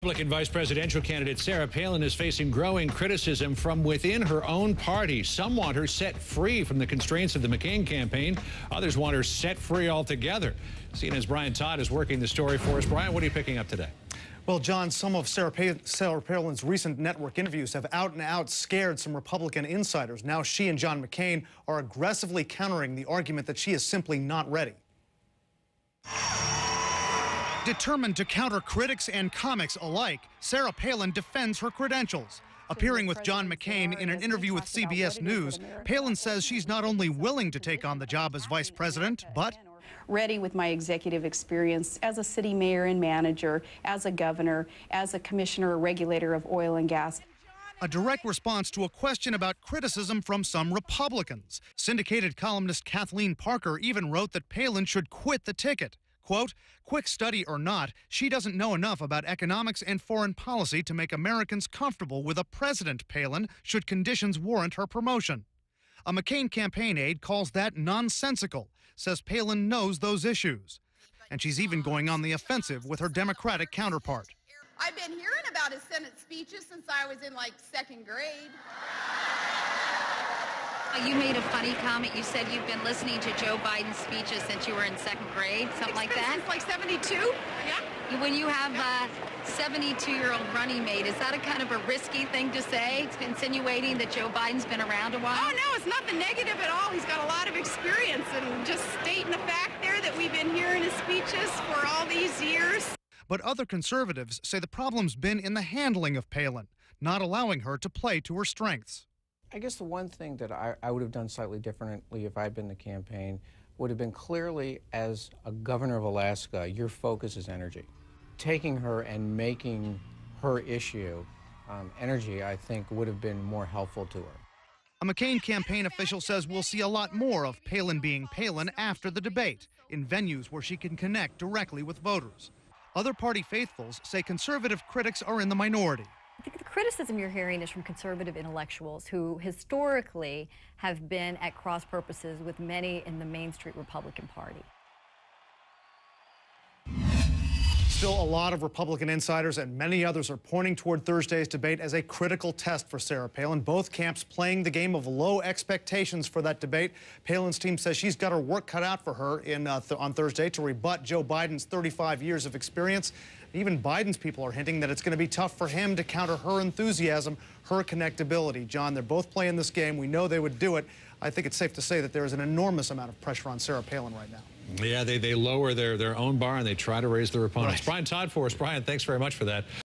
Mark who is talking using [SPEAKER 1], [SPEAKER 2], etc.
[SPEAKER 1] Republican vice presidential candidate Sarah Palin is facing growing criticism from within her own party. Some want her set free from the constraints of the McCain campaign. Others want her set free altogether. CNN's Brian Todd is working the story for us. Brian, what are you picking up today?
[SPEAKER 2] Well, John, some of Sarah Palin's recent network interviews have out and out scared some Republican insiders. Now she and John McCain are aggressively countering the argument that she is simply not ready. Determined to counter critics and comics alike, Sarah Palin defends her credentials. Appearing with John McCain in an interview with CBS News, Palin says she's not only willing to take on the job as vice president, but
[SPEAKER 3] ready with my executive experience as a city mayor and manager, as a governor, as a commissioner or regulator of oil and gas.
[SPEAKER 2] A direct response to a question about criticism from some Republicans. Syndicated columnist Kathleen Parker even wrote that Palin should quit the ticket. Quote, quick study or not, she doesn't know enough about economics and foreign policy to make Americans comfortable with a President Palin should conditions warrant her promotion. A McCain campaign aide calls that nonsensical, says Palin knows those issues. And she's even going on the offensive with her Democratic counterpart.
[SPEAKER 4] I've been hearing about his Senate speeches since I was in like second grade.
[SPEAKER 5] You made a funny comment. You said you've been listening to Joe Biden's speeches since you were in second grade, something like that?
[SPEAKER 4] Since like 72, yeah.
[SPEAKER 5] When you have a 72-year-old running mate, is that a kind of a risky thing to say? It's insinuating that Joe Biden's been around a while?
[SPEAKER 4] Oh, no, it's nothing negative at all. He's got a lot of experience, and just stating the fact there that we've been hearing his speeches for all these years.
[SPEAKER 2] But other conservatives say the problem's been in the handling of Palin, not allowing her to play to her strengths.
[SPEAKER 6] I guess the one thing that I would have done slightly differently if I'd been in the campaign would have been clearly, as a governor of Alaska, your focus is energy. Taking her and making her issue energy, I think, would have been more helpful to her.
[SPEAKER 2] A McCain campaign official says we'll see a lot more of Palin being Palin after the debate, in venues where she can connect directly with voters. Other party faithfuls say conservative critics are in the minority.
[SPEAKER 7] I think the criticism you're hearing is from conservative intellectuals who historically have been at cross purposes with many in the Main Street Republican Party.
[SPEAKER 2] Still, a lot of Republican insiders and many others are pointing toward Thursday's debate as a critical test for Sarah Palin. Both camps playing the game of low expectations for that debate. Palin's team says she's got her work cut out for her on Thursday to rebut Joe Biden's 35 years of experience. Even Biden's people are hinting that it's going to be tough for him to counter her enthusiasm, her connectability. John, they're both playing this game. We know they would do it. I think it's safe to say that there is an enormous amount of pressure on Sarah Palin right now.
[SPEAKER 1] Yeah, they lower their own bar and they try to raise their opponents.
[SPEAKER 2] Right.
[SPEAKER 1] Brian Todd for us. Brian, thanks very much for that.